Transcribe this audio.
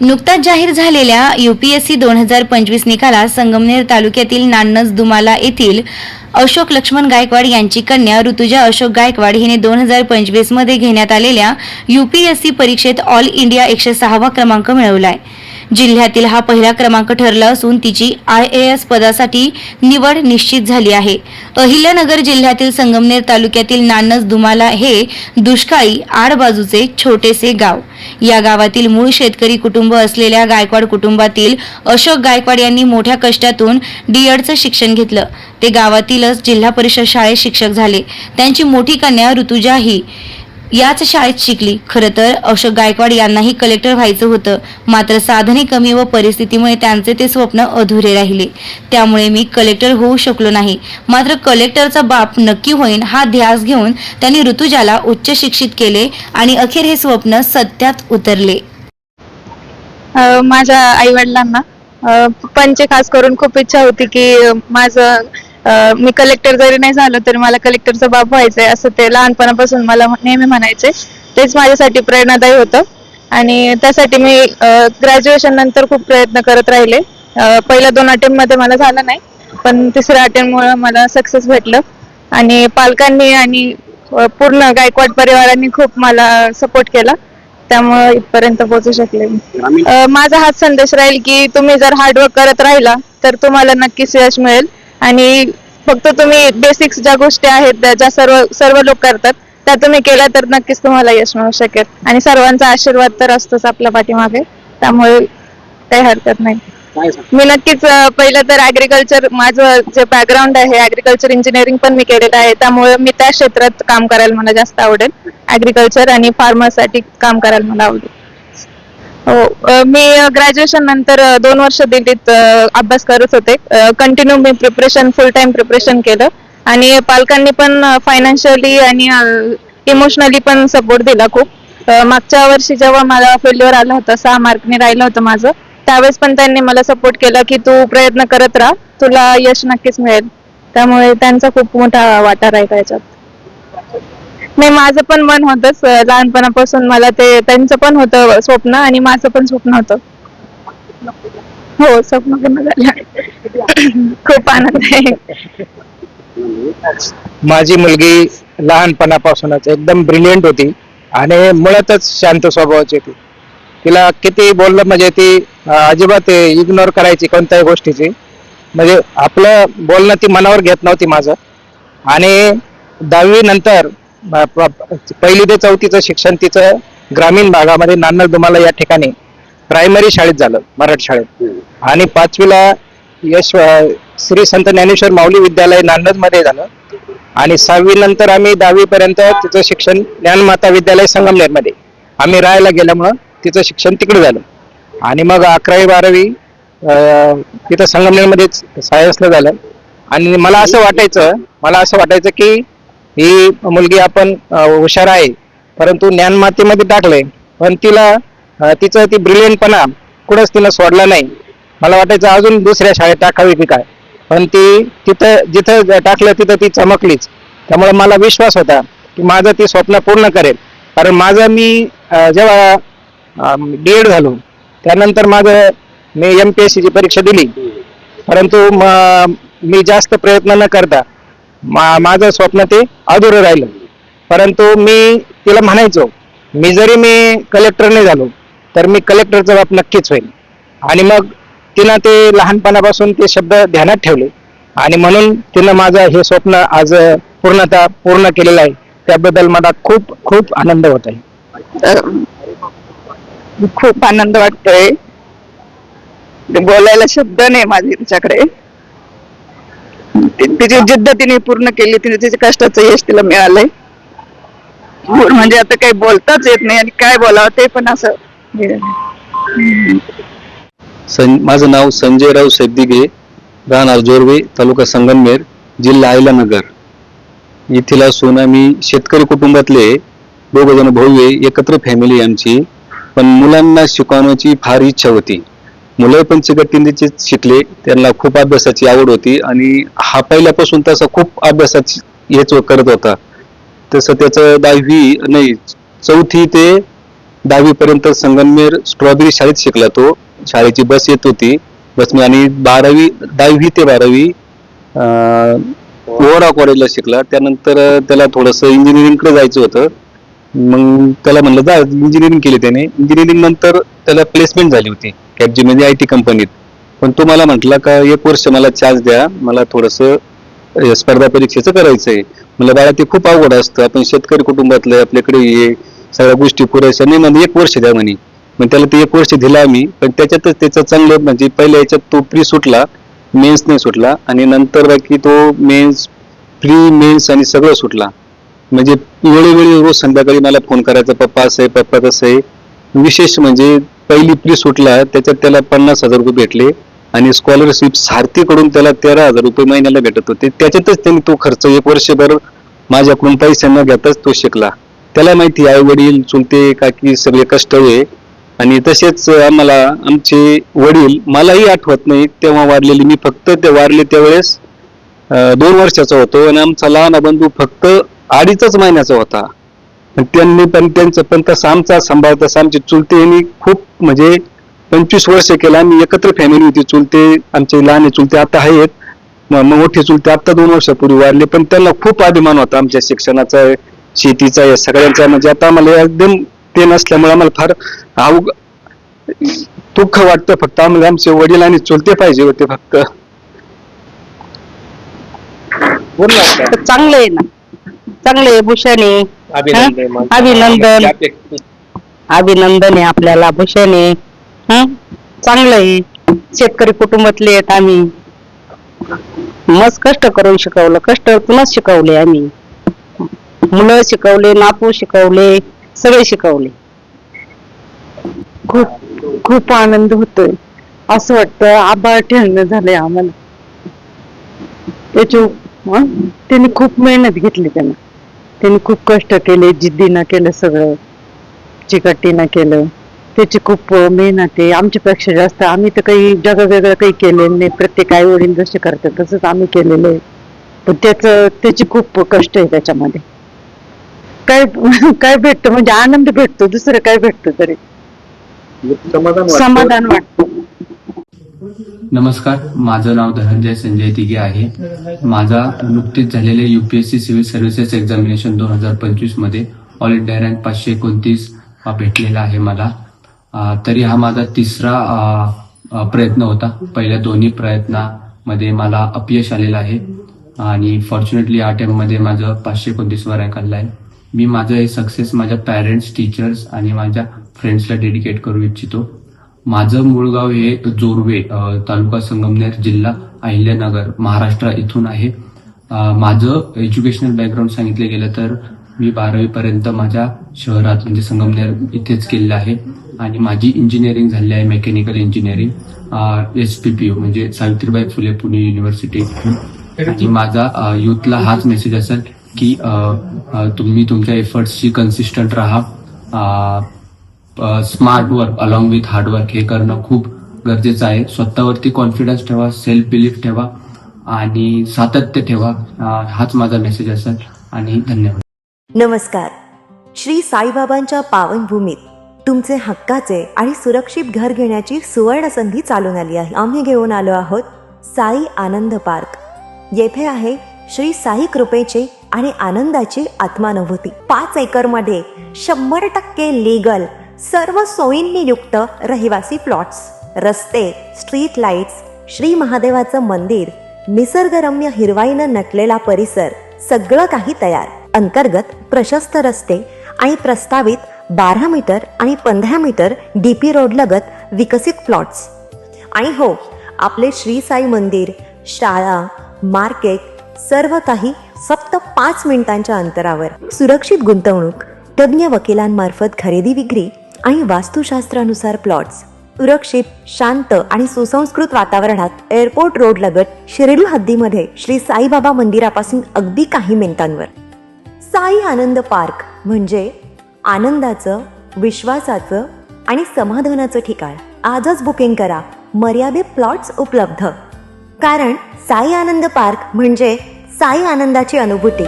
नुकताच जाहीर झालेल्या UPSC 2025 निकालात संगमनेर तालुक्यातील नान्नज दुमाला येथील अशोक लक्ष्मण गायकवाड यांची कन्या ऋतुजा अशोक गायकवाड हिने 2025 मध्ये घेण्यात आलेल्या UPSC परीक्षेत ऑल इंडिया 106वा क्रमांक मिळवलाय. जिल्ह्यातील हा पहिला क्रमांक ठरला असून तिची IAS पदासाठी निवड निश्चित झाली आहे. अहिल्यानगर जिल्ह्यातील संगमनेर तालुक्यातील नान्नज दुमाला हे दुष्काळी आडबाजूचे छोटेसे गाव. या गावातील मूळ शेतकरी कुटुंब असलेल्या गायकवाड कुटुंबातील अशोक गायकवाड यांनी मोठ्या कष्टातून DEDचं शिक्षण घेतलं. ते गावातीलच जिल्हा परिषद शाळेत शिक्षक झाले. त्यांची मोठी कन्या ऋतुजा ही याच शाळेत शिकली. खरं तर अशोक गायकवाड यांनाही कलेक्टर व्हायचं होतं, मात्र साधने कमी व परिस्थितीमुळे त्यांचे ते स्वप्न अधुरे राहिले. त्यामुळे मी कलेक्टर होऊ शकलो नाही. मात्र कलेक्टरचा बाप नक्की होईन हा ध्यास घेऊन त्यांनी ऋतुजाला उच्च शिक्षित केले आणि अखेर हे स्वप्न सत्यात उतरले. माझ्या आई वडिलांना पण खास करून खूप इच्छा होती की माझं मी कलेक्टर जरी नाही झालो तरी मला कलेक्टरचा बाप व्हायचंय असं ते लहानपणापासून मला नेहमी म्हणायचे. तेच माझ्यासाठी प्रेरणादायी होतं आणि त्यासाठी मी ग्रॅज्युएशन नंतर खूप प्रयत्न करत राहिले. पहिल्या 2 अटेम्प्ट मध्ये मला झालं नाही, पण तिसऱ्या अटेम्प्ट मुळे मला सक्सेस भेटलं आणि पालकांनी आणि पूर्ण गायकवाड परिवारांनी खूप मला सपोर्ट केला, त्यामुळे इथपर्यंत पोहोचू शकले. माझा हाच संदेश राहील की तुम्ही जर हार्डवर्क करत राहिला तर तुम्हाला नक्कीच यश मिळेल आणि फक्त तुम्ही बेसिक्स ज्या गोष्टी आहेत ज्या सर्व लोक करतात त्या तुम्ही केल्या तर नक्कीच तुम्हाला यश मिळू शकेल आणि सर्वांचा आशीर्वाद तर असतोच आपल्या पाठीमागे, त्यामुळे काही हरकत नाही. मी नक्कीच पहिलं तर ऍग्रिकल्चर माझं जे बॅकग्राऊंड आहे ऍग्रिकल्चर इंजिनिअरिंग पण मी केलेलं आहे, त्यामुळे मी त्या क्षेत्रात काम करायला मला जास्त आवडेल. ऍग्रिकल्चर आणि फार्मरसाठी काम करायला मला आवडेल. हो, मी ग्रॅज्युएशन नंतर 2 वर्ष दिल्लीत अभ्यास करत होते. कंटिन्यू मी फुल टाइम प्रिपरेशन केलं आणि पालकांनी पण फायनान्शियली आणि इमोशनली पण सपोर्ट दिला खूप. मागच्या वर्षी जेव्हा मला फेल्युअर आलं होतं, 6 मार्कने राहिलं होतं माझं, त्यावेळेस पण त्यांनी मला सपोर्ट केला की तू प्रयत्न करत राहा, तुला यश नक्कीच मिळेल. त्यामुळे त्यांचा खूप मोठा वाटा राहिला याच्यात. नाही, माझं पण मन होतंच लहानपणापासून, मला ते त्यांचं पण होतं स्वप्न आणि माझं पण स्वप्न होतं. हो, स्वप्न पूर्ण झालं. खूप आनंद आहे. माझी मुलगी लहानपणापासूनच एकदम ब्रिलियंट होती आणि मुळातच शांत स्वभावाची होती. तिला किती बोललं म्हणजे ती अजिबात इग्नोर करायची कोणत्याही गोष्टीची, म्हणजे आपलं बोलणं ती मनावर घेत नव्हती माझं. आणि 10वी नंतर 1ली ते 4थीचं शिक्षण तिचं ग्रामीण भागामध्ये नान्नज दुमाला या ठिकाणी प्रायमरी शाळेत झालं, मराठी शाळेत. आणि 5वीला श्री संत ज्ञानेश्वर माऊली विद्यालय नान्नज मध्ये झालं आणि 6वी नंतर आम्ही 10वी पर्यंत तिचं शिक्षण ज्ञानमाता विद्यालय संगमनेर मध्ये आम्ही राहायला गेल्यामुळं तिचं शिक्षण तिकडे झालं. आणि मग 11वी 12वी तिथं संगमनेरमध्येच सायन्सला झालं. आणि मला असं वाटायचं की ही मुलगी आपण हुशार आहे, परंतु ज्ञानमातेमध्ये टाकलंय, पण तिला तिचं ती ब्रिलियंटपणा कुठंच तिनं सोडला नाही. मला वाटायचं अजून दुसऱ्या शाळेत टाकावी की काय, पण ती जिथं टाकलं तिथं ती चमकलीच. त्यामुळे मला विश्वास होता की माझं ती स्वप्न पूर्ण करेल. कारण मी जेव्हा DED झालो त्यानंतर मी MPSC ची परीक्षा दिली, परंतु मी जास्त प्रयत्न न करता माझं स्वप्न ते अधुरं राहिलं. परंतु मी तिला म्हणायचो, मी कलेक्टर नाही झालो तर मी कलेक्टरचा बाप नक्कीच होईल. आणि मग तिनं ते लहानपणापासून ते शब्द ध्यानात ठेवले आणि म्हणून तिनं माझं हे स्वप्न आज पूर्ण केलेलं आहे. त्याबद्दल मला खूप खूप आनंद होत आहे. खूप आनंद वाटतोय, बोलायला शब्द नाही माझे तिच्याकडे. तिची जिद्द तिने पूर्ण केली, तिच्या कष्टाचं यश तिला मिळालंय. म्हणजे आता काही बोलताच येत नाही आणि काय बोलावं ते पण असं. माझं नाव संजय राव सैदिगे, राहणार जोरवे, तालुका संगमनेर, जिल्हा अहिल्यानगर येथील असून आम्ही शेतकरी कुटुंबातले 2 जण भाऊ आहे. एकत्र फॅमिली आमची. पण मुलांना शिकवण्याची फार इच्छा होती. मुलं पंचगट्टीचे शिकले, त्यांना खूप अभ्यासाची आवड होती आणि हा पहिल्यापासून तसा खूप अभ्यासाची हेच करत होता. तसं त्याचं 4थी ते 10वी पर्यंत संगमनेर स्ट्रॉबेरी शाळेत शिकला तो. शाळेची बस येत होती बस. आणि 10वी ते 12वी ओव्हरा कॉलेजला शिकला. त्यानंतर त्याला थोडंसं इंजिनिअरिंगकडे जायचं होतं. मग त्याला म्हणलं जा, इंजिनिअरिंग केली त्याने. इंजिनिअरिंग नंतर त्याला प्लेसमेंट झाली होती कॅपजी म्हणजे IT कंपनीत. पण तो मला म्हटला का 1 वर्ष मला चान्स द्या, मला थोडंसं स्पर्धा परीक्षेचं करायचंय. म्हणलं बाळा ते खूप अवघड असतं, आपण शेतकरी कुटुंबातलं, आपल्याकडे ये सगळ्या गोष्टी पुरेशा नाही. म्हणजे 1 वर्ष द्या म्हणे. मग त्याला ते 1 वर्ष दिलं आम्ही. पण त्याच्यातच त्याचं चांगलं म्हणजे पहिल्या याच्यात तो प्री सुटला, मेन्स नाही सुटला. आणि नंतर बाकी तो मेन्स, प्री मेन्स आणि सगळं सुटला. म्हणजे वेळोवेळी रोज संध्याकाळी मला फोन करायचा, पप्पा असं आहे, पप्पा तसं आहे. विशेष म्हणजे पहिली प्री सुटला त्याच्यात त्याला 50,000 रुपये भेटले. आणि स्कॉलरशिप सारथीकडून त्याला 13,000 रुपये महिन्याला भेटत होते. त्याच्यातच त्यांनी तो खर्च 1 वर्षभर माझ्याकडून पैसे न घेताच तो शिकला. त्याला माहिती आई वडील चुलते काकी सगळे कष्ट आहे. आणि तसेच आम्हाला आमचे वडील, मलाही आठवत नाही तेव्हा वारलेली, मी फक्त ते वारले त्यावेळेस 2 वर्षाचा होतो. आणि आमचा लहान बंधू फक्त 2.5 महिन्याचा होता. त्यांनी पण त्यांचं पण तसं आमचा सांभाळ, तसं आमचे चुलते यांनी खूप म्हणजे 25 वर्ष केलं. आम्ही एकत्र फॅमिली होती. चुलते आमचे लहान चुलते आता आहेत, मोठे चुलते आता 2 वर्षापूर्वी वारले. पण त्यांना खूप अभिमान होता आमच्या शिक्षणाचा, शेतीचा, या सगळ्यांचा. म्हणजे आता आम्हाला एकदम ते नसल्यामुळे आम्हाला फार दुःख वाटतं. फक्त आम्हाला आमचे वडील आणि चुलते पाहिजे होते फक्त. चांगलं आहे ना, चांगलं आहे भूषणे. अभिनंदन अभिनंदन आहे आपल्याला भूषणे. चांगलं आहे. शेतकरी कुटुंबातले आहेत आम्ही. मस्त कष्ट करून शिकवलं, कष्टातूनच शिकवले आम्ही. मुलं शिकवले, नातू शिकवले, सगळे शिकवले. खूप खूप आनंद होतोय. असं वाटतं आभाळ ठेवणं झालंय आम्हाला. त्यांनी खूप मेहनत घेतली. त्यांनी खूप कष्ट केले, जिद्दीनं केलं, सगळं चिकाटीनं केलं. त्याची खूप मेहनत आहे. आमच्यापेक्षा जास्त आम्ही तर काही जगावेगळं काही केलेलं नाही. प्रत्येक आई वडील जसे करतात तसंच आम्ही केलेलं आहे. पण त्याची खूप कष्ट आहे त्याच्यामध्ये. काय भेटतं म्हणजे आनंद भेटतो, दुसरं काय भेटतं तरी समाधान वाटतं. नमस्कार, माझं नाव धनंजय संजय तिघे आहे. माझा नुकतीच झालेले UPSC सिव्हिल सर्व्हिसेस एक्झामिनेशन 2025 मध्ये ऑल इंडिया रँक 529 भेटलेला आहे मला. तरी हा माझा 3रा प्रयत्न होता. पहिल्या दोन्ही प्रयत्नामध्ये मला अपयश आलेलं आहे. आणि फॉर्च्युनेटली या अटेम्प्टमध्ये माझं 529वा रँक आलेला आहे. मी माझं हे सक्सेस माझ्या पॅरेंट्स, टीचर्स आणि माझ्या फ्रेंड्सला डेडिकेट करू इच्छितो. माझं मूळ गाव हे जोरवे, तालुका संगमनेर, जिल्हा अहिल्यानगर, महाराष्ट्र इथून आहे. माझं एज्युकेशनल बॅकग्राऊंड सांगितलं गेलं तर मी 12वी पर्यंत माझ्या शहरात म्हणजे संगमनेर इथेच केलेलं आहे. आणि माझी इंजिनिअरिंग झाली आहे, मेकॅनिकल इंजिनिअरिंग, SPPU म्हणजे सावित्रीबाई फुले पुणे युनिव्हर्सिटी. आणि माझा युथला हाच मेसेज असेल की तुम्ही तुमच्या एफर्ट्सची कन्सिस्टंट राहा. Smart work along with hard work हे करणं खूप गरजेचं आहे. स्वतःवरती कॉन्फिडन्स ठेवा, सेल्फ बिलीफ ठेवा आणि सातत्य ठेवा. हाच माझा मेसेज असेल. आणि धन्यवाद. नमस्कार. श्री साईबाबांच्या पावनभूमीत तुमचे हक्काचे आणि सुरक्षित घर घेण्याची सुवर्ण संधी चालून आली आहे. आम्ही घेऊन आलो आहोत साई आनंद पार्क. येथे आहे श्री साई कृपेचे आणि आनंदाची आत्मानुभूती. 5 एकरमध्ये 100% लीगल, सर्व सोयींनी युक्त रहिवासी प्लॉट्स, रस्ते, स्ट्रीट लाईट्स, श्री महादेवाचं मंदिर, निसर्गरम्य हिरवाईनं नटलेला परिसर, सगळं काही तयार. अंतर्गत प्रशस्त रस्ते आणि प्रस्तावित 12 मीटर आणि 15 मीटर DP रोड लगत विकसित प्लॉट्स. आणि हो, आपले श्री साई मंदिर, शाळा, मार्केट सर्व काही फक्त 5 मिनिटांच्या अंतरावर. सुरक्षित गुंतवणूक, तज्ज्ञ वकिलांमार्फत खरेदी विक्री आणि वास्तुशास्त्रानुसार प्लॉट्स. सुरक्षित, शांत आणि सुसंस्कृत वातावरणात एअरपोर्ट रोड लगत शिर्डी हद्दीमध्ये श्री साईबाबा मंदिरापासून अगदी काही मिनिटांवर. साई आनंद पार्क म्हणजे आनंदाचं, विश्वासाचं आणि समाधानाचं ठिकाण. आजच बुकिंग करा. मर्यादित प्लॉट्स उपलब्ध. कारण साई आनंद पार्क म्हणजे साई आनंदाची अनुभूती.